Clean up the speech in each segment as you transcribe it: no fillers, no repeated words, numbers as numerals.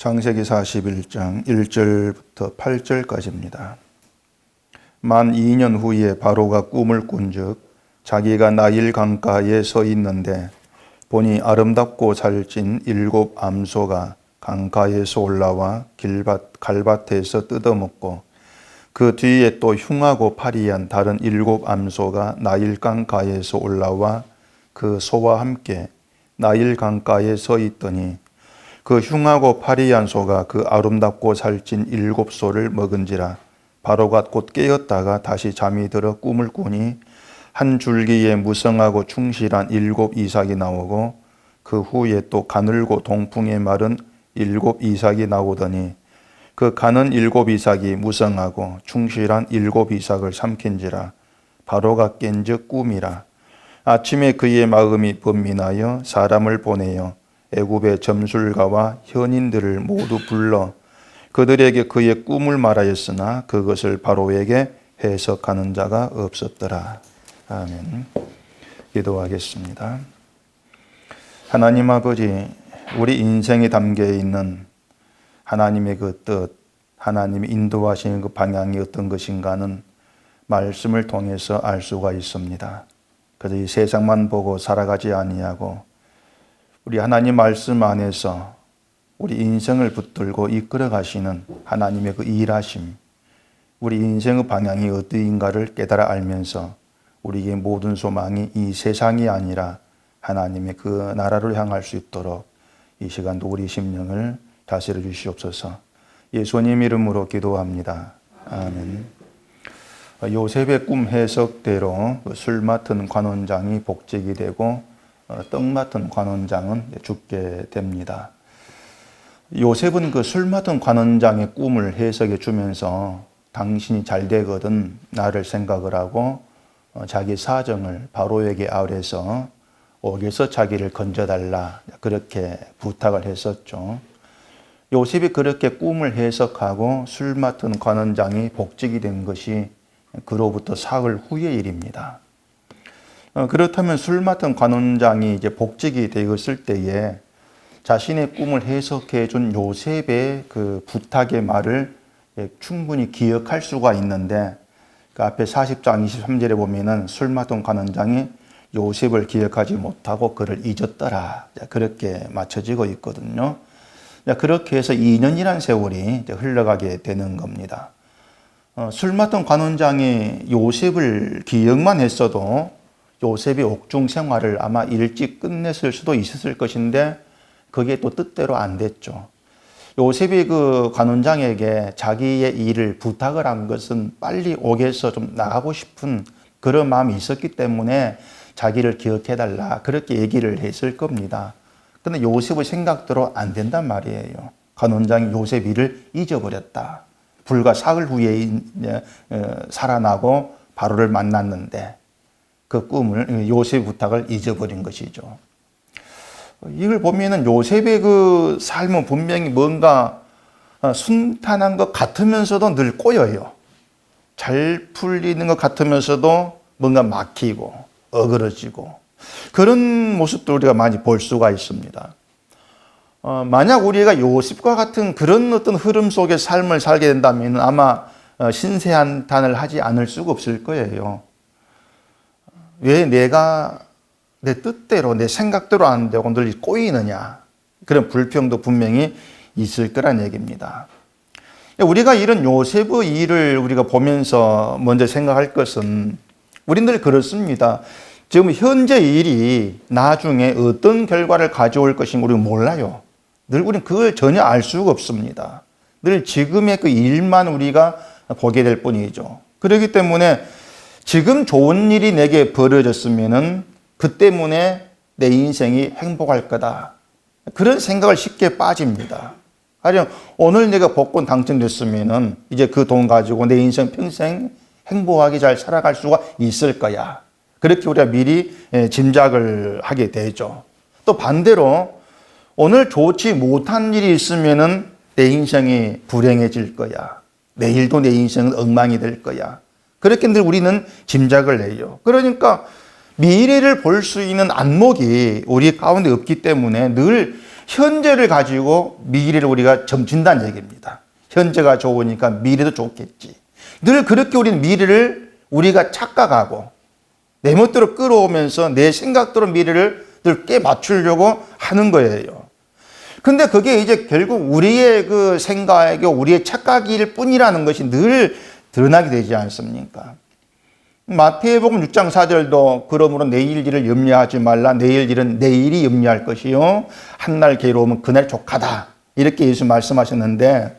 창세기 41장 1절부터 8절까지입니다. 만 2년 후에 바로가 꿈을 꾼즉 자기가 나일 강가에 서 있는데 보니 아름답고 살찐 7 암소가 강가에서 올라와 갈밭에서 뜯어먹고 그 뒤에 또 흉하고 파리한 다른 7 암소가 나일 강가에서 올라와 그 소와 함께 나일 강가에 서 있더니 그 흉하고 파리한 소가 그 아름답고 살찐 7 소를 먹은지라. 바로가 곧 깨었다가 다시 잠이 들어 꿈을 꾸니 한 줄기에 무성하고 충실한 7 이삭이 나오고 그 후에 또 가늘고 동풍에 마른 7 이삭이 나오더니 그 가는 7 이삭이 무성하고 충실한 7 이삭을 삼킨지라. 바로가 깬즉 꿈이라. 아침에 그의 마음이 번민하여 사람을 보내어 애굽의 점술가와 현인들을 모두 불러 그들에게 그의 꿈을 말하였으나 그것을 바로에게 해석하는 자가 없었더라. 아멘. 기도하겠습니다. 하나님 아버지, 우리 인생에 담겨 있는 하나님의 그 뜻, 하나님이 인도하시는 그 방향이 어떤 것인가는 말씀을 통해서 알 수가 있습니다. 그래서 이 세상만 보고 살아가지 아니하고 우리 하나님 말씀 안에서 우리 인생을 붙들고 이끌어 가시는 하나님의 그 일하심, 우리 인생의 방향이 어디인가를 깨달아 알면서 우리의 모든 소망이 이 세상이 아니라 하나님의 그 나라를 향할 수 있도록 이 시간도 우리 심령을 다스려 주시옵소서. 예수님 이름으로 기도합니다. 아멘. 요셉의 꿈 해석대로 술 맡은 관원장이 복직이 되고 떡 맡은 관원장은 죽게 됩니다. 요셉은 그 술 맡은 관원장의 꿈을 해석해 주면서 당신이 잘 되거든 나를 생각을 하고 자기 사정을 바로에게 아뢰서 옥에서 자기를 건져달라 그렇게 부탁을 했었죠. 요셉이 그렇게 꿈을 해석하고 술 맡은 관원장이 복직이 된 것이 그로부터 사흘 후의 일입니다. 그렇다면 술 맡은 관원장이 이제 복직이 되었을 때에 자신의 꿈을 해석해 준 요셉의 그 부탁의 말을 충분히 기억할 수가 있는데 그 앞에 40장 23절에 보면은 술 맡은 관원장이 요셉을 기억하지 못하고 그를 잊었더라. 그렇게 맞춰지고 있거든요. 그렇게 해서 2년이라는 세월이 흘러가게 되는 겁니다. 술 맡은 관원장이 요셉을 기억만 했어도 요셉이 옥중 생활을 아마 일찍 끝냈을 수도 있었을 것인데 그게 또 뜻대로 안 됐죠. 요셉이 그 관원장에게 자기의 일을 부탁을 한 것은 빨리 옥에서 좀 나가고 싶은 그런 마음이 있었기 때문에 자기를 기억해달라 그렇게 얘기를 했을 겁니다. 그런데 요셉의 생각대로 안 된단 말이에요. 관원장이 요셉 일을 잊어버렸다. 불과 사흘 후에 살아나고 바로를 만났는데 그 꿈을 요셉의 부탁을 잊어버린 것이죠. 이걸 보면은 요셉의 그 삶은 분명히 뭔가 순탄한 것 같으면서도 늘 꼬여요. 잘 풀리는 것 같으면서도 뭔가 막히고 어그러지고 그런 모습도 우리가 많이 볼 수가 있습니다. 만약 우리가 요셉과 같은 그런 어떤 흐름 속의 삶을 살게 된다면 아마 신세한탄을 하지 않을 수가 없을 거예요. 왜 내가 내 뜻대로 내 생각대로 안 되고 늘 꼬이느냐 그런 불평도 분명히 있을 거란 얘기입니다. 우리가 이런 요셉의 일을 우리가 보면서 먼저 생각할 것은 우리 늘 그렇습니다. 지금 현재 일이 나중에 어떤 결과를 가져올 것인가 우리가 몰라요. 늘 우리는 그걸 전혀 알 수가 없습니다. 늘 지금의 그 일만 우리가 보게 될 뿐이죠. 그렇기 때문에 지금 좋은 일이 내게 벌어졌으면은 그 때문에 내 인생이 행복할 거다. 그런 생각을 쉽게 빠집니다. 가령 오늘 내가 복권 당첨됐으면은 이제 그 돈 가지고 내 인생 평생 행복하게 잘 살아갈 수가 있을 거야. 그렇게 우리가 미리 짐작을 하게 되죠. 또 반대로 오늘 좋지 못한 일이 있으면은 내 인생이 불행해질 거야. 내일도 내 인생은 엉망이 될 거야. 그렇게 늘 우리는 짐작을 해요. 그러니까 미래를 볼 수 있는 안목이 우리 가운데 없기 때문에 늘 현재를 가지고 미래를 우리가 점친다는 얘기입니다. 현재가 좋으니까 미래도 좋겠지. 늘 그렇게 우리는 미래를 우리가 착각하고 내 멋대로 끌어오면서 내 생각대로 미래를 늘 깨 맞추려고 하는 거예요. 근데 그게 이제 결국 우리의 그 생각이고 우리의 착각일 뿐이라는 것이 늘 드러나게 되지 않습니까? 마태복음 6장 4절도 그러므로 내일 일을 염려하지 말라. 내일 일은 내일이 염려할 것이요. 한날 괴로우면 그날 족하다. 이렇게 예수 말씀하셨는데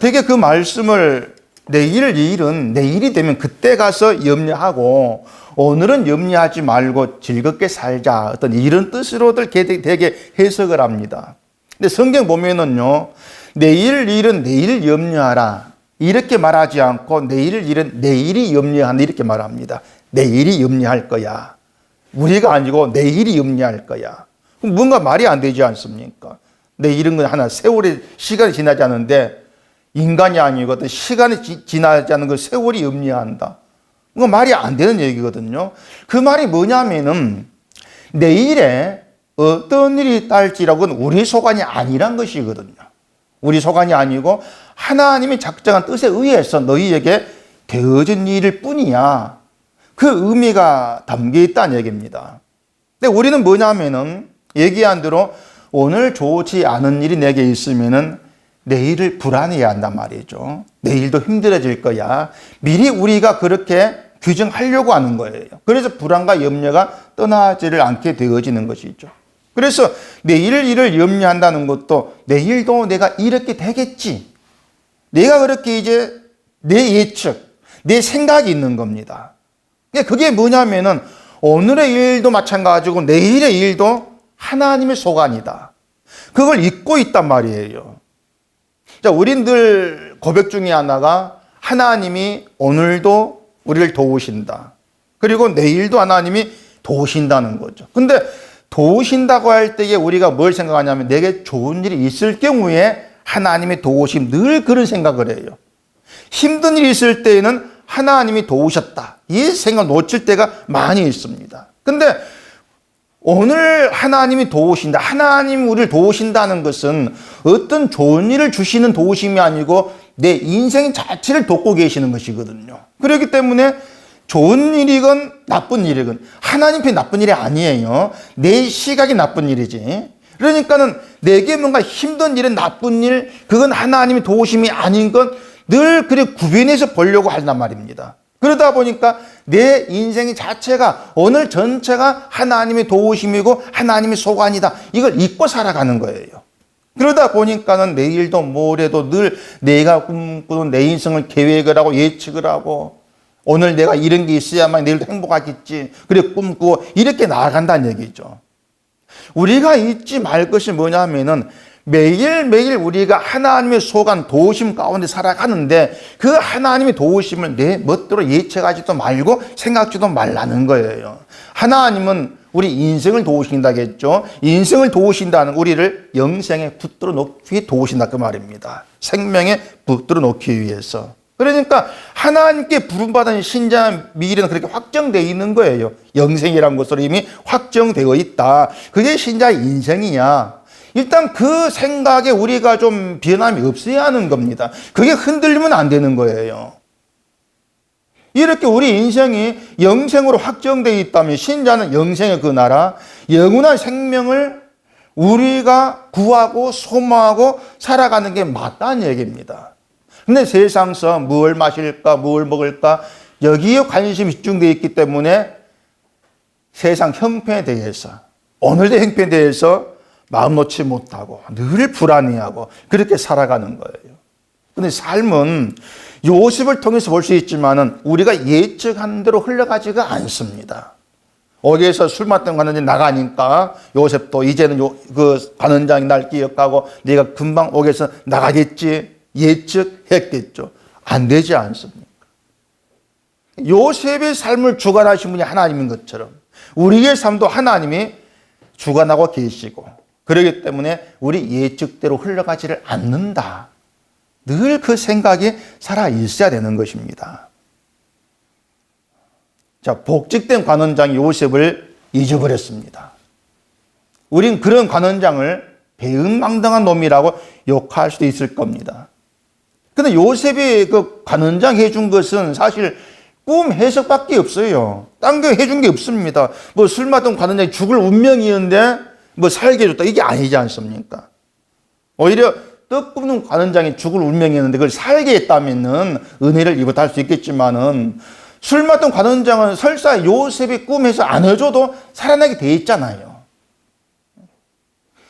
되게 그 말씀을 내일 일은 내일이 되면 그때 가서 염려하고 오늘은 염려하지 말고 즐겁게 살자. 어떤 이런 뜻으로들 되게 해석을 합니다. 근데 성경 보면은요. 내일 일은 내일 염려하라. 이렇게 말하지 않고 내일 일은 내일이 염려한다. 이렇게 말합니다. 내일이 염려할 거야. 우리가 아니고 내일이 염려할 거야. 뭔가 말이 안 되지 않습니까? 내일은 건 하나 세월의 시간이 지나지 않는데 인간이 아니고 어떤 시간이 지나지 않는 그 세월이 염려한다. 이거 말이 안 되는 얘기거든요. 그 말이 뭐냐면은 내일에 어떤 일이 딸지라고는 우리 소관이 아니란 것이거든요. 우리 소관이 아니고 하나님의 작정한 뜻에 의해서 너희에게 되어진 일일 뿐이야. 그 의미가 담겨 있다는 얘기입니다. 근데 우리는 뭐냐면은 얘기한 대로 오늘 좋지 않은 일이 내게 있으면은 내일을 불안해야 한단 말이죠. 내일도 힘들어질 거야. 미리 우리가 그렇게 규정하려고 하는 거예요. 그래서 불안과 염려가 떠나지를 않게 되어지는 것이죠. 그래서 내일 일을 염려한다는 것도 내일도 내가 이렇게 되겠지. 내가 그렇게 이제 내 예측, 내 생각이 있는 겁니다. 그게 뭐냐면은 오늘의 일도 마찬가지고 내일의 일도 하나님의 소관이다. 그걸 잊고 있단 말이에요. 자, 우린들 고백 중에 하나가 하나님이 오늘도 우리를 도우신다. 그리고 내일도 하나님이 도우신다는 거죠. 근데 도우신다고 할 때에 우리가 뭘 생각하냐면 내게 좋은 일이 있을 경우에 하나님의 도우심, 늘 그런 생각을 해요. 힘든 일이 있을 때에는 하나님이 도우셨다. 이 생각 놓칠 때가 많이 있습니다. 근데 오늘 하나님이 도우신다. 하나님 우리를 도우신다는 것은 어떤 좋은 일을 주시는 도우심이 아니고 내 인생 자체를 돕고 계시는 것이거든요. 그렇기 때문에 좋은 일이건 나쁜 일이건 하나님 편 나쁜 일이 아니에요. 내 시각이 나쁜 일이지. 그러니까는 내게 뭔가 힘든 일은 나쁜 일, 그건 하나님의 도우심이 아닌 건 늘 그래 구별해서 보려고 한단 말입니다. 그러다 보니까 내 인생 자체가 오늘 전체가 하나님의 도우심이고 하나님의 소관이다. 이걸 잊고 살아가는 거예요. 그러다 보니까는 내일도 모레도 늘 내가 꿈꾸는 내 인생을 계획을 하고 예측을 하고 오늘 내가 이런 게 있어야만 내일도 행복하겠지. 그래 꿈꾸고 이렇게 나아간다는 얘기죠. 우리가 잊지 말 것이 뭐냐면은 매일매일 우리가 하나님의 소관 도우심 가운데 살아가는데 그 하나님의 도우심을 내 멋대로 예측하지도 말고 생각지도 말라는 거예요. 하나님은 우리 인생을 도우신다겠죠. 인생을 도우신다는 우리를 영생에 붙들어 놓기 위해 도우신다 그 말입니다. 생명에 붙들어 놓기 위해서. 그러니까 하나님께 부름받은 신자 미래는 그렇게 확정되어 있는 거예요. 영생이라는 것으로 이미 확정되어 있다. 그게 신자의 인생이야. 일단 그 생각에 우리가 좀 변함이 없어야 하는 겁니다. 그게 흔들리면 안 되는 거예요. 이렇게 우리 인생이 영생으로 확정되어 있다면 신자는 영생의 그 나라, 영원한 생명을 우리가 구하고 소망하고 살아가는 게 맞다는 얘기입니다. 근데 세상서 무엇을 마실까, 무엇을 먹을까 여기에 관심이 집중되어 있기 때문에 세상 형편에 대해서, 오늘의 형편에 대해서 마음 놓지 못하고 늘 불안해하고 그렇게 살아가는 거예요. 근데 삶은 요셉을 통해서 볼 수 있지만은 우리가 예측한 대로 흘러가지가 않습니다. 옥에서 술 마시던 관원장이 나가니까 요셉도 이제는 그 관원장이 날 기억하고 내가 금방 옥에서 나가겠지 예측했겠죠. 안 되지 않습니까? 요셉의 삶을 주관하신 분이 하나님인 것처럼 우리의 삶도 하나님이 주관하고 계시고 그렇기 때문에 우리 예측대로 흘러가지를 않는다. 늘 그 생각이 살아 있어야 되는 것입니다. 자, 복직된 관원장이 요셉을 잊어버렸습니다. 우린 그런 관원장을 배은망덕한 놈이라고 욕할 수도 있을 겁니다. 근데 요셉이 그 관원장 해준 것은 사실 꿈 해석밖에 없어요. 딴 거 해준 게 없습니다. 뭐 술 마던 관원장이 죽을 운명이었는데 뭐 살게 해줬다. 이게 아니지 않습니까? 오히려 떡 굽는 관원장이 죽을 운명이었는데 그걸 살게 했다면은 은혜를 입었다 할 수 있겠지만은 술 마던 관원장은 설사 요셉이 꿈에서 안 해줘도 살아나게 돼 있잖아요.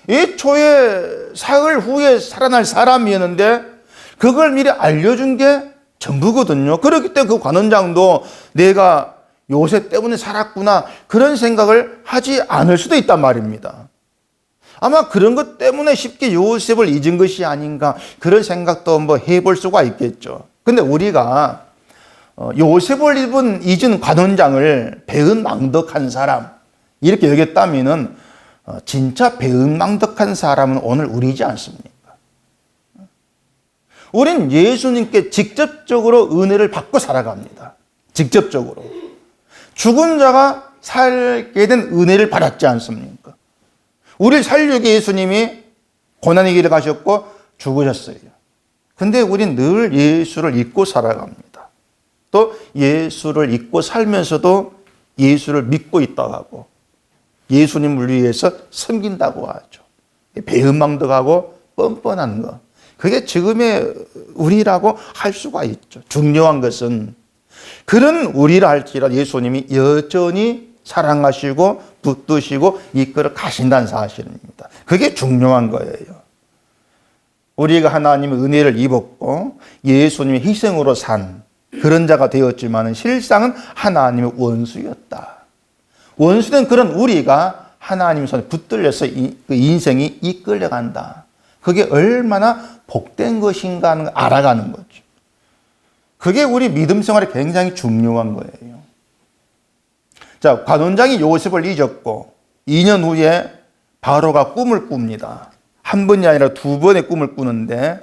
애초에 사흘 후에 살아날 사람이었는데 그걸 미리 알려준 게 전부거든요. 그렇기 때문에 그 관원장도 내가 요셉 때문에 살았구나 그런 생각을 하지 않을 수도 있단 말입니다. 아마 그런 것 때문에 쉽게 요셉을 잊은 것이 아닌가 그런 생각도 뭐 해볼 수가 있겠죠. 근데 우리가 요셉을 잊은 관원장을 배은망덕한 사람 이렇게 여겼다면은 진짜 배은망덕한 사람은 오늘 우리지 않습니까? 우린 예수님께 직접적으로 은혜를 받고 살아갑니다. 직접적으로. 죽은 자가 살게 된 은혜를 받았지 않습니까? 우리를 살려기 예수님이 고난의 길을 가셨고 죽으셨어요. 근데 우린 늘 예수를 잊고 살아갑니다. 또 예수를 잊고 살면서도 예수를 믿고 있다고 하고 예수님을 위해서 섬긴다고 하죠. 배은망덕하고 뻔뻔한 거. 그게 지금의 우리라고 할 수가 있죠. 중요한 것은 그런 우리라 할지라도 예수님이 여전히 사랑하시고 붙드시고 이끌어 가신다는 사실입니다. 그게 중요한 거예요. 우리가 하나님의 은혜를 입었고 예수님의 희생으로 산 그런 자가 되었지만 실상은 하나님의 원수였다. 원수된 그런 우리가 하나님 손에 붙들려서 그 인생이 이끌려간다. 그게 얼마나 복된 것인가 하는 걸 알아가는 거죠. 그게 우리 믿음 생활에 굉장히 중요한 거예요. 자, 관원장이 요셉을 잊었고 2년 후에 바로가 꿈을 꿉니다. 한 번이 아니라 두 번의 꿈을 꾸는데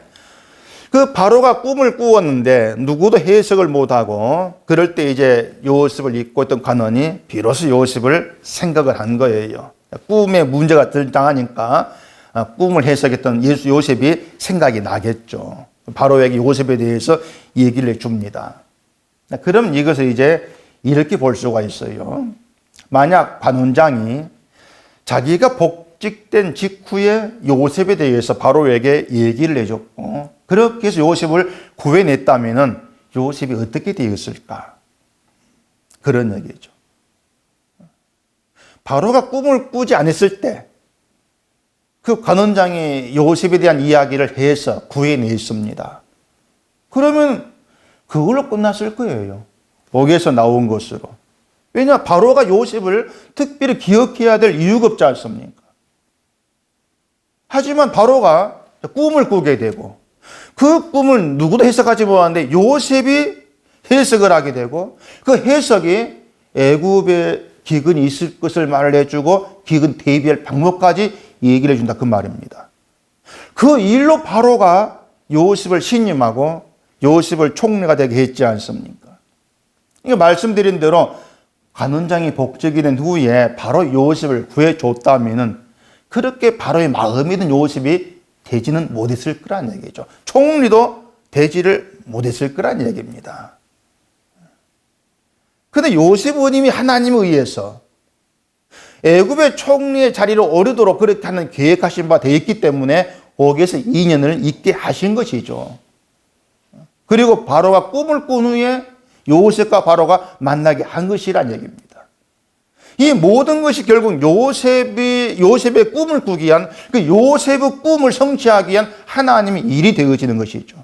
그 바로가 꿈을 꾸었는데 누구도 해석을 못하고 그럴 때 이제 요셉을 잊고 있던 관원이 비로소 요셉을 생각을 한 거예요. 꿈에 문제가 등장하니까 꿈을 해석했던 요셉이 생각이 나겠죠. 바로에게 요셉에 대해서 얘기를 해줍니다. 그럼 이것을 이제 이렇게 볼 수가 있어요. 만약 관원장이 자기가 복직된 직후에 요셉에 대해서 바로에게 얘기를 해줬고 그렇게 해서 요셉을 구해냈다면 요셉이 어떻게 되었을까? 그런 얘기죠. 바로가 꿈을 꾸지 않았을 때 그 관원장이 요셉에 대한 이야기를 해서 구해냈습니다. 그러면 그걸로 끝났을 거예요. 거기에서 나온 것으로. 왜냐? 바로가 요셉을 특별히 기억해야 될 이유가 없지 않습니까? 하지만 바로가 꿈을 꾸게 되고 그 꿈을 누구도 해석하지 못하는데 요셉이 해석을 하게 되고 그 해석이 애굽에 기근이 있을 것을 말을 해주고 기근 대비할 방법까지 얘기를 해준다 그 말입니다. 그 일로 바로가 요셉을 신임하고 요셉을 총리가 되게 했지 않습니까? 이거 말씀드린 대로 관원장이 복직이 된 후에 바로 요셉을 구해줬다면은 그렇게 바로의 마음이 든 요셉이 되지는 못했을 거란 얘기죠. 총리도 되지를 못했을 거란 얘기입니다. 그런데 요셉 원님이 하나님에 의해서 애굽의 총리의 자리로 오르도록 그렇게 하는 계획하신 바 되어 있기 때문에 거기에서 2년을 있게 하신 것이죠. 그리고 바로가 꿈을 꾼 후에 요셉과 바로가 만나게 한 것이란 얘기입니다. 이 모든 것이 결국 요셉의 꿈을 꾸기 위한 그 요셉의 꿈을 성취하기 위한 하나님의 일이 되어지는 것이죠.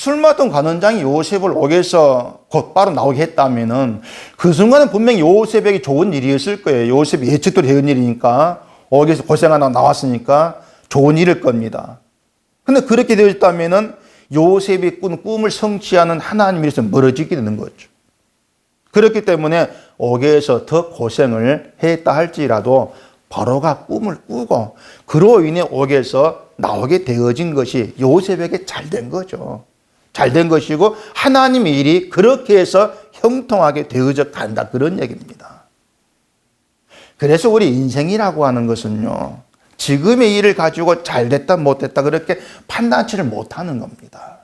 술 마던 관원장이 요셉을 옥에서 곧바로 나오게 했다면은 그 순간은 분명히 요셉에게 좋은 일이었을 거예요. 요셉이 예측도 되는 일이니까 옥에서 고생하다 나왔으니까 좋은 일일 겁니다. 근데 그렇게 되었다면은 요셉이 꾼 꿈을 성취하는 하나님에서 멀어지게 되는 거죠. 그렇기 때문에 옥에서 더 고생을 했다 할지라도 바로가 꿈을 꾸고 그로 인해 옥에서 나오게 되어진 것이 요셉에게 잘된 거죠. 잘된 것이고 하나님의 일이 그렇게 해서 형통하게 되어져 간다 그런 얘기입니다. 그래서 우리 인생이라고 하는 것은요, 지금의 일을 가지고 잘 됐다 못됐다 그렇게 판단치를 못하는 겁니다.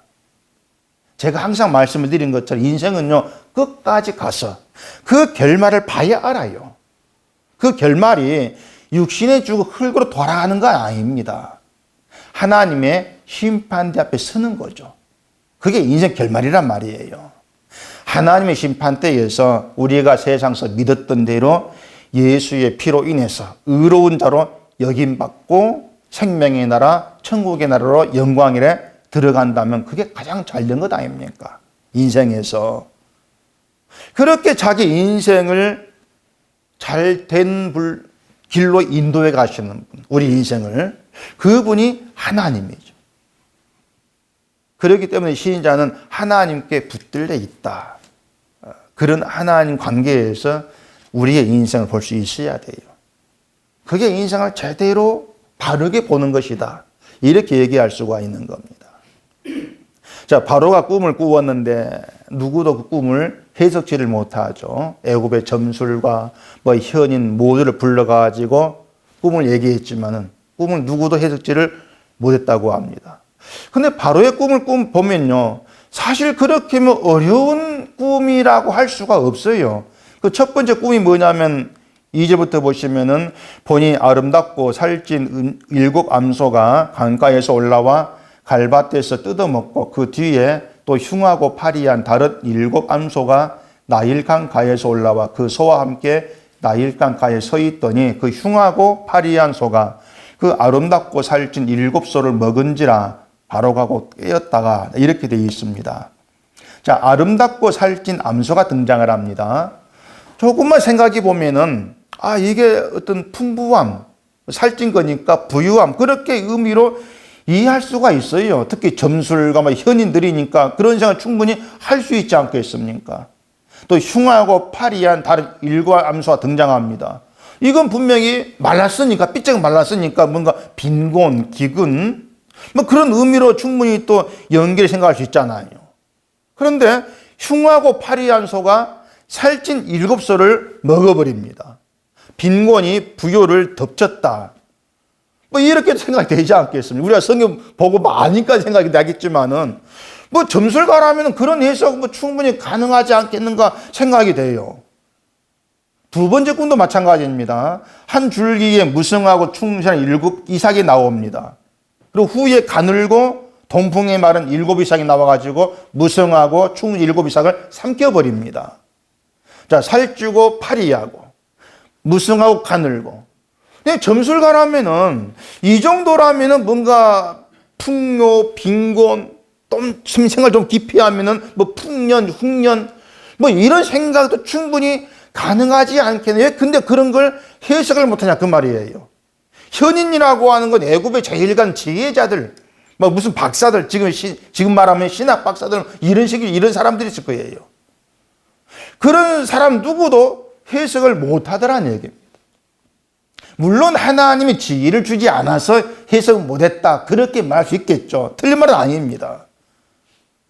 제가 항상 말씀을 드린 것처럼 인생은요, 끝까지 가서 그 결말을 봐야 알아요. 그 결말이 육신의 죽어 흙으로 돌아가는 건 아닙니다. 하나님의 심판대 앞에 서는 거죠. 그게 인생 결말이란 말이에요. 하나님의 심판대에서 우리가 세상에서 믿었던 대로 예수의 피로 인해서 의로운 자로 여김받고 생명의 나라, 천국의 나라로 영광이래 들어간다면 그게 가장 잘된 것 아닙니까? 인생에서. 그렇게 자기 인생을 잘된 길로 인도해 가시는 분, 우리 인생을, 그분이 하나님이죠. 그렇기 때문에 시인자는 하나님께 붙들려 있다. 그런 하나님 관계에서 우리의 인생을 볼 수 있어야 돼요. 그게 인생을 제대로 바르게 보는 것이다. 이렇게 얘기할 수가 있는 겁니다. 자, 바로가 꿈을 꾸었는데 누구도 그 꿈을 해석지를 못하죠. 애굽의 점술과 현인 모두를 불러가지고 꿈을 얘기했지만은 꿈을 누구도 해석지를 못했다고 합니다. 근데 바로의 꿈을 보면요, 사실 그렇게 어려운 꿈이라고 할 수가 없어요. 그 첫 번째 꿈이 뭐냐면 2절부터 보시면은 본이 아름답고 살찐 7 암소가 강가에서 올라와 갈밭에서 뜯어먹고 그 뒤에 또 흉하고 파리한 다른 7 암소가 나일강 가에서 올라와 그 소와 함께 나일강 가에 서 있더니 그 흉하고 파리한 소가 그 아름답고 살찐 7 소를 먹은지라 바로 가고 깨었다가 이렇게 되어 있습니다. 자, 아름답고 살찐 암소가 등장을 합니다. 조금만 생각해 보면은 이게 어떤 풍부함, 살찐 거니까 부유함, 그렇게 의미로 이해할 수가 있어요. 특히 점술가 현인들이니까 그런 생각 충분히 할 수 있지 않겠습니까? 또 흉하고 파리한 다른 7 암소가 등장합니다. 이건 분명히 말랐으니까, 삐쩍 말랐으니까 뭔가 빈곤, 기근, 그런 의미로 충분히 또 연결해 생각할 수 있잖아요. 그런데 흉하고 파리한 소가 살찐 7 소를 먹어버립니다. 빈곤이 부요를 덮쳤다. 이렇게 생각이 되지 않겠습니까? 우리가 성경 보고 아니까 생각이 나겠지만은, 점술가라면 그런 해석 충분히 가능하지 않겠는가 생각이 돼요. 두 번째 꿈도 마찬가지입니다. 한 줄기에 무성하고 충실한 7 이삭이 나옵니다. 그리고 후에 가늘고 동풍에 마른 7 이삭이 나와가지고 무성하고 충실한 7 이삭을 삼켜버립니다. 자, 살찌고 파리하고 무성하고 가늘고. 근데 점술가라면은 이 정도라면은 뭔가 풍요, 빈곤, 좀 생각을 좀 깊이 하면은 풍년, 흉년 이런 생각도 충분히 가능하지 않겠네요. 근데 그런 걸 해석을 못하냐 그 말이에요. 현인이라고 하는 건 애굽의 제일 간 지혜자들, 무슨 박사들, 지금 말하면 신학 박사들 이런 사람들이 있을 거예요. 그런 사람 누구도 해석을 못하더라는 얘기입니다. 물론 하나님이 지혜를 주지 않아서 해석을 못했다, 그렇게 말할 수 있겠죠. 틀린 말은 아닙니다.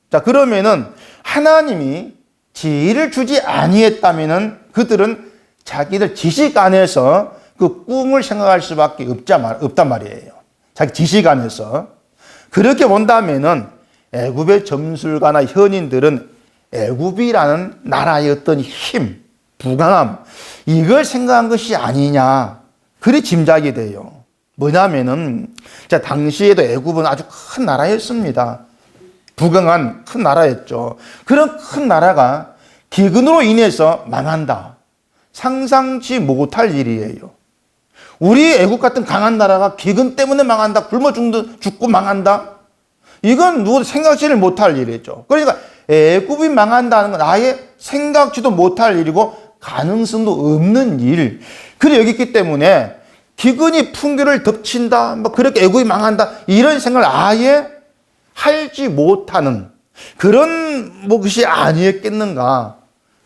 자, 그러면은 하나님이 지혜를 주지 아니했다면은 그들은 자기들 지식 안에서 그 꿈을 생각할 수밖에 없단 말이에요. 자기 지식 안에서. 그렇게 본다면은 애굽의 점술가나 현인들은 애굽이라는 나라의 어떤 힘, 부강함, 이걸 생각한 것이 아니냐, 그리 짐작이 돼요. 뭐냐면은, 자, 당시에도 애굽은 아주 큰 나라였습니다. 부강한 큰 나라였죠. 그런 큰 나라가 기근으로 인해서 망한다. 상상치 못할 일이에요. 우리 애국 같은 강한 나라가 기근 때문에 망한다, 굶어 죽고 망한다. 이건 누구도 생각지를 못할 일이죠. 그러니까 애굽이 망한다는 건 아예 생각지도 못할 일이고 가능성도 없는 일. 그래 여기기 때문에 기근이 풍요를 덮친다, 그렇게 애굽이 망한다, 이런 생각을 아예 하지 못하는 그런 것이 아니었겠는가,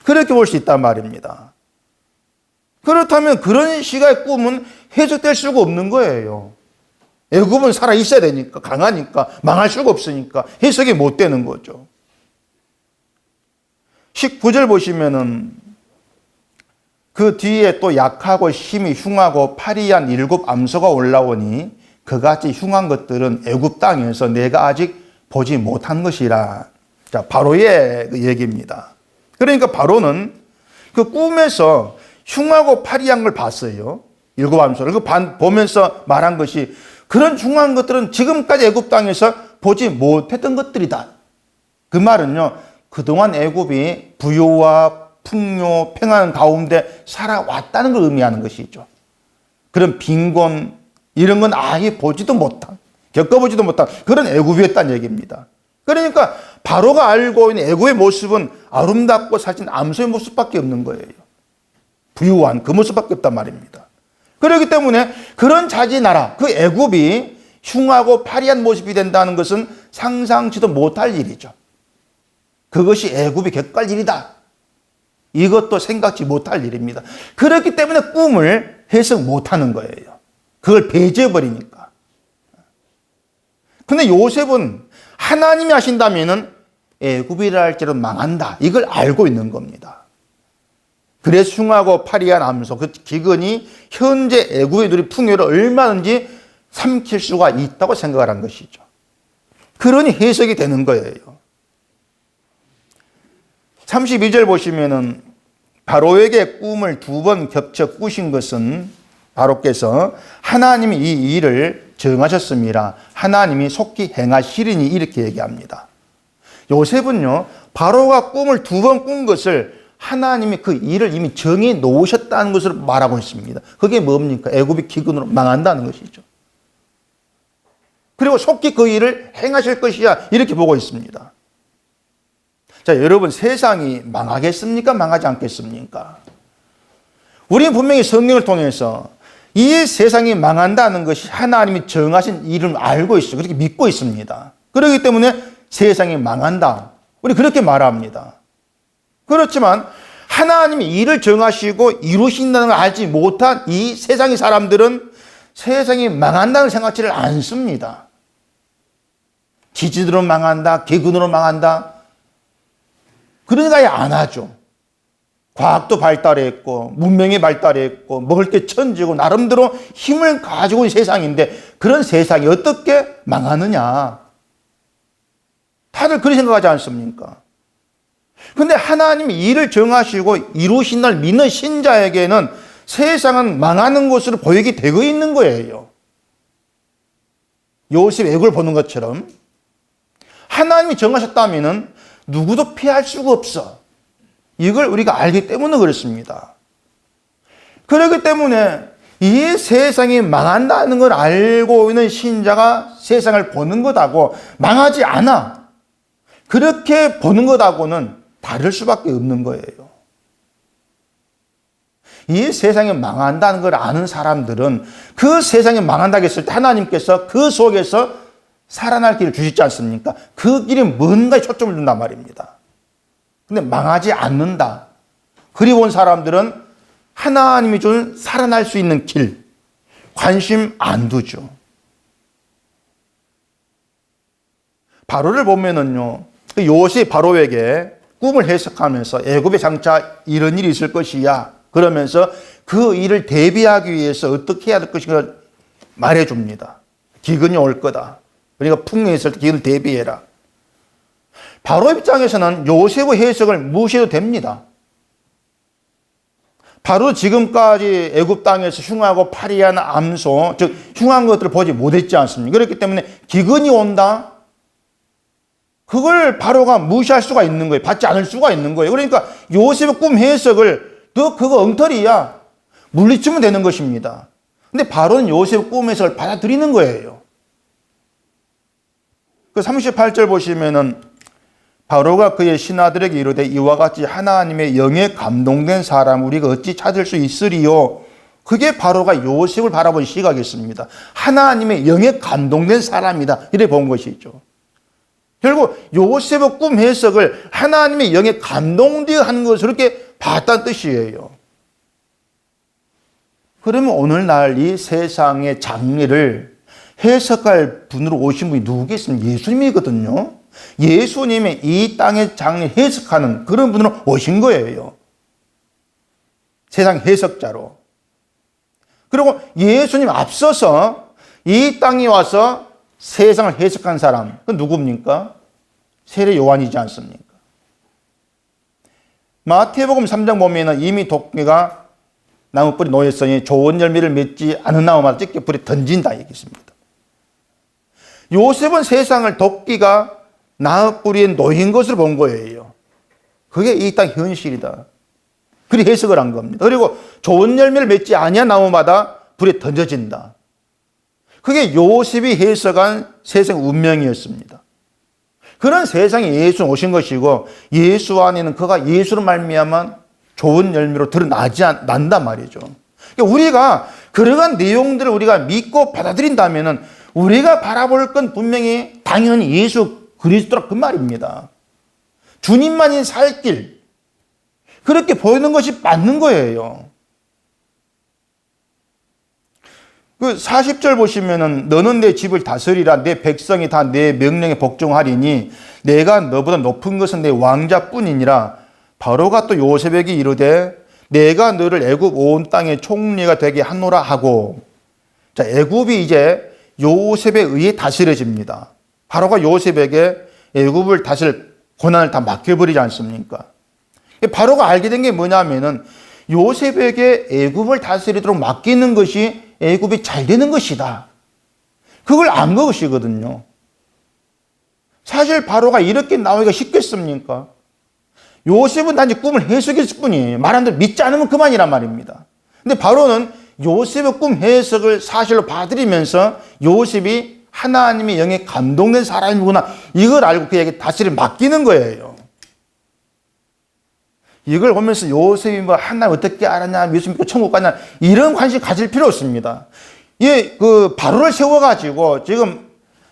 그렇게 볼 수 있단 말입니다. 그렇다면 그런 시가의 꿈은 해석될 수가 없는 거예요. 애굽은 살아 있어야 되니까, 강하니까, 망할 수가 없으니까 해석이 못 되는 거죠. 19절 보시면은 그 뒤에 또 약하고 심히 흉하고 파리한 7 암소가 올라오니 그같이 흉한 것들은 애굽 땅에서 내가 아직 보지 못한 것이라. 자, 바로의 그 얘기입니다. 그러니까 바로는 그 꿈에서 흉하고 파리한 걸 봤어요. 7 암소를. 보면서 말한 것이 그런 흉한 것들은 지금까지 애굽 땅에서 보지 못했던 것들이다. 그 말은요, 그동안 애굽이 부요와 풍요, 평안 가운데 살아왔다는 걸 의미하는 것이죠. 그런 빈곤, 이런 건 아예 보지도 못한, 겪어보지도 못한 그런 애굽이었다는 얘기입니다. 그러니까 바로가 알고 있는 애굽의 모습은 아름답고 사실 암소의 모습밖에 없는 거예요. 부유한 그 모습밖에 없단 말입니다. 그렇기 때문에 그런 자기 나라, 그 애굽이 흉하고 파리한 모습이 된다는 것은 상상치도 못할 일이죠. 그것이 애굽이 겪을 일이다. 이것도 생각지 못할 일입니다. 그렇기 때문에 꿈을 해석 못하는 거예요. 그걸 배제해버리니까. 근데 요셉은 하나님이 하신다면은 애굽이라 할지라도 망한다. 이걸 알고 있는 겁니다. 그래서 흉하고 파리한 암소, 그 기근이 현재 애굽의 누리 풍요를 얼마든지 삼킬 수가 있다고 생각을 한 것이죠. 그러니 해석이 되는 거예요. 32절 보시면은 바로에게 꿈을 2번 겹쳐 꾸신 것은 바로께서 하나님이 이 일을 정하셨습니다. 하나님이 속히 행하시리니 이렇게 얘기합니다. 요셉은요, 바로가 꿈을 2번 꾼 것을 하나님이 그 일을 이미 정해 놓으셨다는 것을 말하고 있습니다. 그게 뭡니까? 애굽이 기근으로 망한다는 것이죠. 그리고 속히 그 일을 행하실 것이야 이렇게 보고 있습니다. 자, 여러분, 세상이 망하겠습니까? 망하지 않겠습니까? 우리는 분명히 성경을 통해서 이 세상이 망한다는 것이 하나님이 정하신 일을 알고 있어요. 그렇게 믿고 있습니다. 그렇기 때문에 세상이 망한다. 우리 그렇게 말합니다. 그렇지만 하나님이 일을 정하시고 이루신다는 걸 알지 못한 이 세상의 사람들은 세상이 망한다는 생각지를 않습니다. 지진으로 망한다, 기근으로 망한다. 그러니까 아예 안 하죠. 과학도 발달했고 문명이 발달했고 먹을 게 천지고 나름대로 힘을 가지고 있는 세상인데 그런 세상이 어떻게 망하느냐. 다들 그렇게 생각하지 않습니까? 그런데 하나님이 일을 정하시고 이루신 날 믿는 신자에게는 세상은 망하는 것으로 보이게 되고 있는 거예요. 요셉 애굽을 보는 것처럼 하나님이 정하셨다면 누구도 피할 수가 없어. 이걸 우리가 알기 때문에 그렇습니다. 그렇기 때문에 이 세상이 망한다는 걸 알고 있는 신자가 세상을 보는 것하고 망하지 않아. 그렇게 보는 것하고는 다를 수밖에 없는 거예요. 이 세상이 망한다는 걸 아는 사람들은 그 세상이 망한다고 했을 때 하나님께서 그 속에서 살아날 길을 주시지 않습니까? 그 길이 뭔가에 초점을 둔단 말입니다. 근데 망하지 않는다. 그리 본 사람들은 하나님이 준 살아날 수 있는 길, 관심 안 두죠. 바로를 보면은요, 요셉이 바로에게 꿈을 해석하면서 애굽에 장차 이런 일이 있을 것이야. 그러면서 그 일을 대비하기 위해서 어떻게 해야 될 것인가 말해줍니다. 기근이 올 거다. 그러니까 풍년이 있을 때 기근을 대비해라. 바로 입장에서는 요셉의 해석을 무시해도 됩니다. 바로 지금까지 애굽 땅에서 흉하고 파리한 암소, 즉 흉한 것들을 보지 못했지 않습니까? 그렇기 때문에 기근이 온다? 그걸 바로가 무시할 수가 있는 거예요. 받지 않을 수가 있는 거예요. 그러니까 요셉의 꿈 해석을 너 그거 엉터리야. 물리치면 되는 것입니다. 근데 바로는 요셉의 꿈 해석을 받아들이는 거예요. 그 38절 보시면은 바로가 그의 신하들에게 이르되 이와 같이 하나님의 영에 감동된 사람 우리가 어찌 찾을 수 있으리요? 그게 바로가 요셉을 바라본 시각이었습니다. 하나님의 영에 감동된 사람이다. 이래 본 것이죠. 결국 요셉의 꿈 해석을 하나님의 영에 감동되어 하는 것을 그렇게 봤다는 뜻이에요. 그러면 오늘날 이 세상의 장래를 해석할 분으로 오신 분이 누구겠습니까? 예수님이거든요. 예수님이 이 땅의 장래 해석하는 그런 분으로 오신 거예요. 세상 해석자로. 그리고 예수님 앞서서 이 땅에 와서 세상을 해석한 사람, 그건 누굽니까? 세례 요한이지 않습니까? 마태복음 3장 보면은 이미 도끼가 나무뿌리 놓였으니 좋은 열매를 맺지 않은 나무마다 찢겨 불에 던진다 얘기했습니다. 요셉은 세상을 도끼가 나무뿌리에 놓인 것으로 본 거예요. 그게 이 땅 현실이다. 그리 해석을 한 겁니다. 그리고 좋은 열매를 맺지 아니한 나무마다 불에 던져진다. 그게 요셉이 해석한 세상 운명이었습니다. 그런 세상에 예수 오신 것이고 예수 안에는 그가 예수로 말미암아 좋은 열매로 드러나지 난단 말이죠. 그러니까 우리가 그러한 내용들을 우리가 믿고 받아들인다면은 우리가 바라볼 건 분명히 당연히 예수 그리스도라 그 말입니다. 주님만이 살 길, 그렇게 보이는 것이 맞는 거예요. 그 40절 보시면은 너는 내 집을 다스리라 내 백성이 다 내 명령에 복종하리니 내가 너보다 높은 것은 내 왕자뿐이니라. 바로가 또 요셉에게 이르되 내가 너를 애굽 온 땅의 총리가 되게 하노라 하고. 자, 애굽이 이제 요셉에 의해 다스려집니다. 바로가 요셉에게 애굽을 다스릴 권한을 다 맡겨버리지 않습니까? 바로가 알게 된 게 뭐냐면은 요셉에게 애굽을 다스리도록 맡기는 것이 애굽이 잘 되는 것이다. 그걸 안 것이거든요. 사실 바로가 이렇게 나오기가 쉽겠습니까? 요셉은 단지 꿈을 해석했을 뿐이에요. 말한 대로 믿지 않으면 그만이란 말입니다. 근데 바로는 요셉의 꿈 해석을 사실로 받아들이면서 요셉이 하나님의 영에 감동된 사람이구나, 이걸 알고 그에게 다스림을 맡기는 거예요. 이걸 보면서 요셉이 뭐 하나님 어떻게 알았냐, 예수 믿고 천국 갔냐, 이런 관심 가질 필요 없습니다. 그 바로를 세워가지고 지금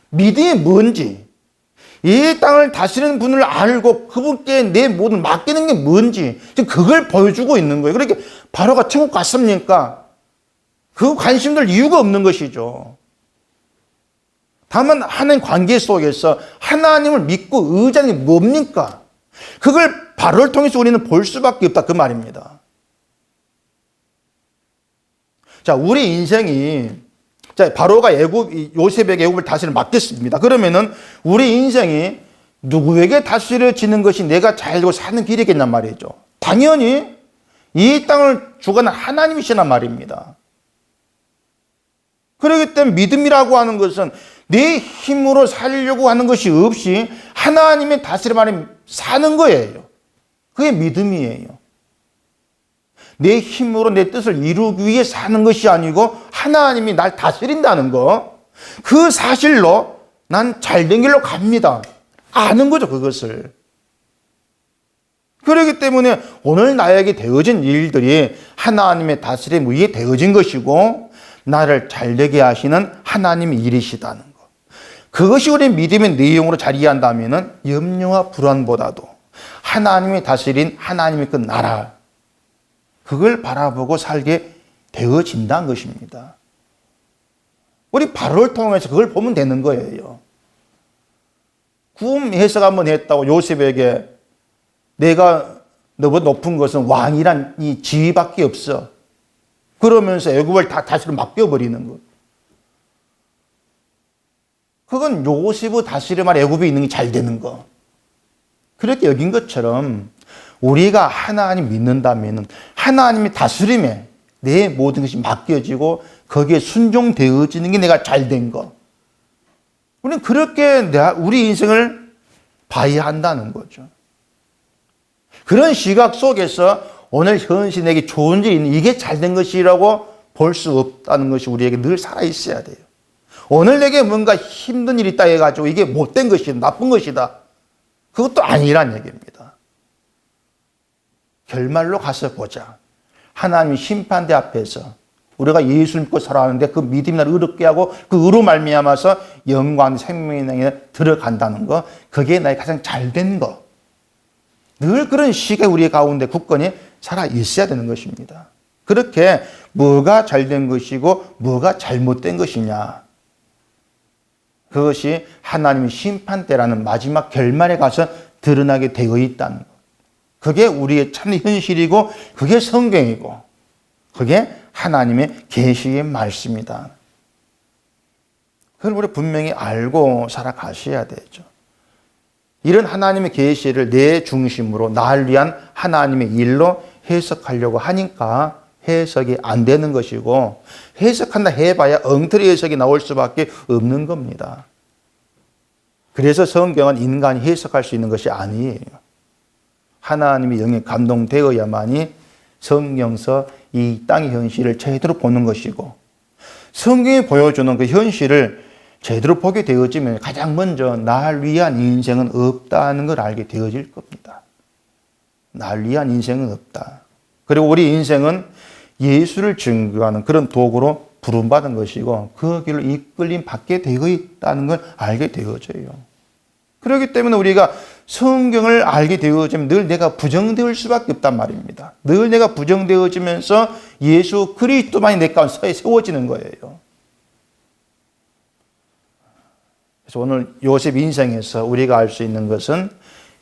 믿음이 뭔지, 이 땅을 다스리는 분을 알고 그분께 내 모든 맡기는 게 뭔지 지금 그걸 보여주고 있는 거예요. 그렇게 바로가 천국 갔습니까? 그 관심들 이유가 없는 것이죠. 다만 하나님 관계 속에서 하나님을 믿고 의지하는 게 뭡니까? 그걸 바로를 통해서 우리는 볼 수밖에 없다 그 말입니다. 자, 우리 인생이, 자, 바로가 요셉에게 애굽을 다스리는 맡겼습니다. 그러면은 우리 인생이 누구에게 다스려지는 것이 내가 잘 되고 사는 길이겠냔 말이죠. 당연히 이 땅을 주관하는 하나님이시란 말입니다. 그렇기 때문에 믿음이라고 하는 것은 내 힘으로 살려고 하는 것이 없이 하나님의 다스림 안에 사는 거예요. 그게 믿음이에요. 내 힘으로 내 뜻을 이루기 위해 사는 것이 아니고 하나님이 날 다스린다는 거, 그 사실로 난 잘된 길로 갑니다. 아는 거죠, 그것을. 그렇기 때문에 오늘 나에게 되어진 일들이 하나님의 다스림 위에 되어진 것이고 나를 잘되게 하시는 하나님의 일이시다는 거. 그것이 우리 믿음의 내용으로 자리한다면 염려와 불안보다도 하나님이 다스린 하나님의 그 나라, 그걸 바라보고 살게 되어진다는 것입니다. 우리 바로를 통해서 그걸 보면 되는 거예요. 꿈 해석 한번 했다고 요셉에게 내가 너보다 높은 것은 왕이란 이 지위밖에 없어. 그러면서 애굽을 다 다스려 맡겨버리는 것. 그건 요셉의 다스림 아래 애굽에 있는 게 잘 되는 거. 그렇게 여긴 것처럼 우리가 하나님 믿는다면 하나님의 다스림에 내 모든 것이 맡겨지고 거기에 순종되어지는 게 내가 잘된 거. 우리는 그렇게 우리 인생을 봐야 한다는 거죠. 그런 시각 속에서 오늘 현실 내게 좋은 일이 있는 이게 잘된 것이라고 볼 수 없다는 것이 우리에게 늘 살아있어야 돼요. 오늘 내게 뭔가 힘든 일이 있다 해가지고 이게 못된 것이다, 나쁜 것이다, 그것도 아니란 얘기입니다. 결말로 가서 보자. 하나님 심판대 앞에서 우리가 예수를 믿고 살아가는데 그 믿음이 나를 의롭게 하고 그 의로 말미암아서 영광 생명에 들어간다는 거, 그게 나의 가장 잘된 거. 늘 그런 시계 우리 가운데 굳건히 살아 있어야 되는 것입니다. 그렇게 뭐가 잘된 것이고 뭐가 잘못된 것이냐, 그것이 하나님의 심판대라는 마지막 결말에 가서 드러나게 되어 있다는 것. 그게 우리의 참 현실이고 그게 성경이고 그게 하나님의 계시의 말씀이다. 그걸 우리 분명히 알고 살아가셔야 되죠. 이런 하나님의 계시를 내 중심으로 날 위한 하나님의 일로 해석하려고 하니까 해석이 안 되는 것이고, 해석한다 해봐야 엉터리 해석이 나올 수밖에 없는 겁니다. 그래서 성경은 인간이 해석할 수 있는 것이 아니에요. 하나님의 영에 감동되어야만이 성경서 이 땅의 현실을 제대로 보는 것이고, 성경이 보여주는 그 현실을 제대로 보게 되어지면 가장 먼저 날 위한 인생은 없다는 걸 알게 되어질 겁니다. 날 위한 인생은 없다. 그리고 우리 인생은 예수를 증거하는 그런 도구로 부름받은 것이고, 그 길로 이끌림 받게 되어 있다는 걸 알게 되어져요. 그렇기 때문에 우리가 성경을 알게 되어지면 늘 내가 부정되을 수밖에 없단 말입니다. 늘 내가 부정되어지면서 예수 그리스도만이 내 가운데 세워지는 거예요. 그래서 오늘 요셉 인생에서 우리가 알 수 있는 것은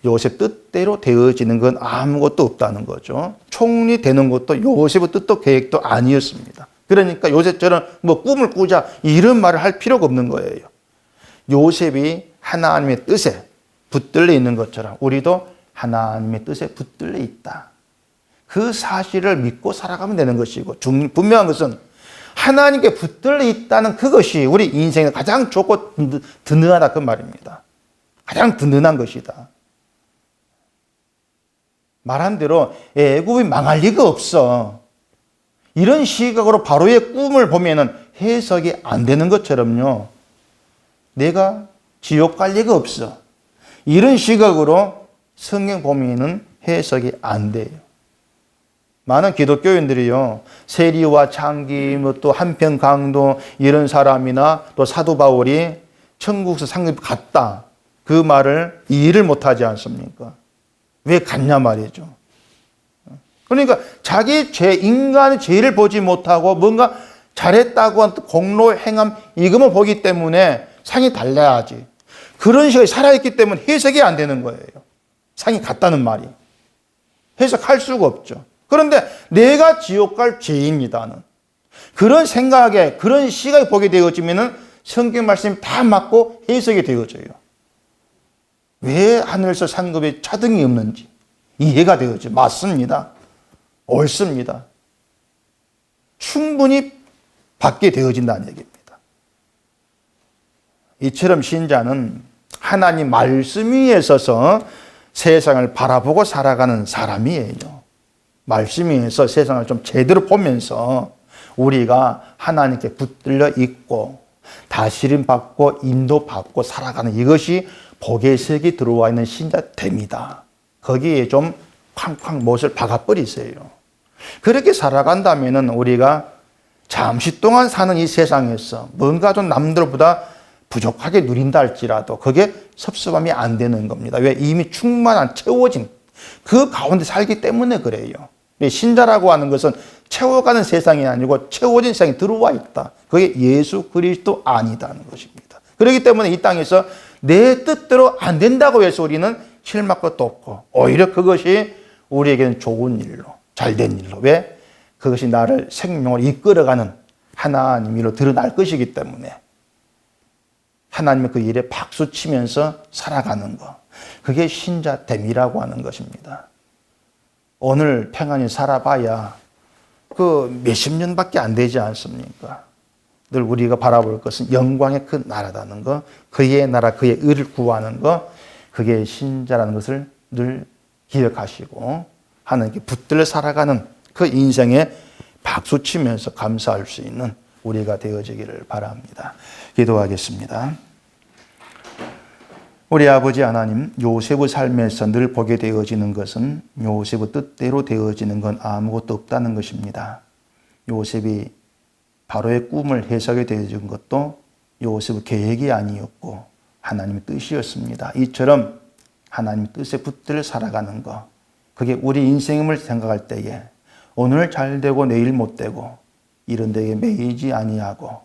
요셉 뜻대로 되어지는 건 아무것도 없다는 거죠. 총리 되는 것도 요셉의 뜻도 계획도 아니었습니다. 그러니까 요셉처럼 뭐 꿈을 꾸자 이런 말을 할 필요가 없는 거예요. 요셉이 하나님의 뜻에 붙들려 있는 것처럼 우리도 하나님의 뜻에 붙들려 있다. 그 사실을 믿고 살아가면 되는 것이고, 분명한 것은 하나님께 붙들려 있다는 그것이 우리 인생에 가장 좋고 든든하다 그 말입니다. 가장 든든한 것이다. 말한 대로 애굽이 망할 리가 없어. 이런 시각으로 바로의 꿈을 보면은 해석이 안 되는 것처럼요, 내가 지옥 갈 리가 없어. 이런 시각으로 성경 보면은 해석이 안 돼요. 많은 기독교인들이요, 세리와 창기, 또 한평 강도 이런 사람이나 또 사도 바울이 천국에서 상급 갔다, 그 말을 이해를 못하지 않습니까? 왜 갔냐 말이죠. 그러니까 자기 죄, 인간의 죄를 보지 못하고 뭔가 잘했다고 한 공로 행함 이것만 보기 때문에 상이 달라야지. 그런 식으로 살아있기 때문에 해석이 안 되는 거예요. 상이 같다는 말이. 해석할 수가 없죠. 그런데 내가 지옥 갈 죄인이다는 그런 생각에, 그런 시각에 보게 되어지면 성경 말씀이 다 맞고 해석이 되어져요. 왜 하늘에서 상급에 차등이 없는지 이해가 되어져. 맞습니다. 옳습니다. 충분히 받게 되어진다는 얘기입니다. 이처럼 신자는 하나님 말씀 위에 서서 세상을 바라보고 살아가는 사람이에요. 말씀 위에서 세상을 좀 제대로 보면서 우리가 하나님께 붙들려 있고 다스림 받고 인도받고 살아가는 이것이 복의 색이 들어와 있는 신자됨이다. 거기에 좀 쾅쾅 못을 박아버리세요. 그렇게 살아간다면 우리가 잠시 동안 사는 이 세상에서 뭔가 좀 남들보다 부족하게 누린다 할지라도 그게 섭섭함이 안 되는 겁니다. 왜? 이미 충만한 채워진 그 가운데 살기 때문에 그래요. 신자라고 하는 것은 채워가는 세상이 아니고 채워진 세상에 들어와 있다. 그게 예수 그리스도 아니다는 것입니다. 그렇기 때문에 이 땅에서 내 뜻대로 안 된다고 해서 우리는 실망할 것도 없고, 오히려 그것이 우리에게는 좋은 일로, 잘된 일로. 왜? 그것이 나를 생명으로 이끌어가는 하나님 일로 드러날 것이기 때문에 하나님의 그 일에 박수 치면서 살아가는 것, 그게 신자됨이라고 하는 것입니다. 오늘 평안히 살아봐야 그 몇십 년밖에 안 되지 않습니까? 늘 우리가 바라볼 것은 영광의 그 나라라는 것, 그의 나라, 그의 의를 구하는 것, 그게 신자라는 것을 늘 기억하시고 하나님께 붙들려 살아가는 그 인생에 박수 치면서 감사할 수 있는 우리가 되어지기를 바랍니다. 기도하겠습니다. 우리 아버지 하나님, 요셉의 삶에서 늘 보게 되어지는 것은 요셉의 뜻대로 되어지는 건 아무것도 없다는 것입니다. 요셉이 바로의 꿈을 해석하게 되어진 것도 요셉의 계획이 아니었고 하나님의 뜻이었습니다. 이처럼 하나님의 뜻에 붙들려 살아가는 것, 그게 우리 인생임을 생각할 때에 오늘 잘 되고 내일 못 되고 이런 데에 매이지 아니하고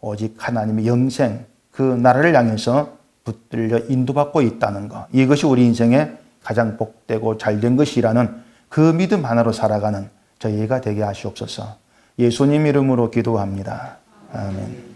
오직 하나님의 영생, 그 나라를 향해서 붙들려 인도받고 있다는 것, 이것이 우리 인생에 가장 복되고 잘된 것이라는 그 믿음 하나로 살아가는 저희가 되게 하시옵소서. 예수님 이름으로 기도합니다. 아멘.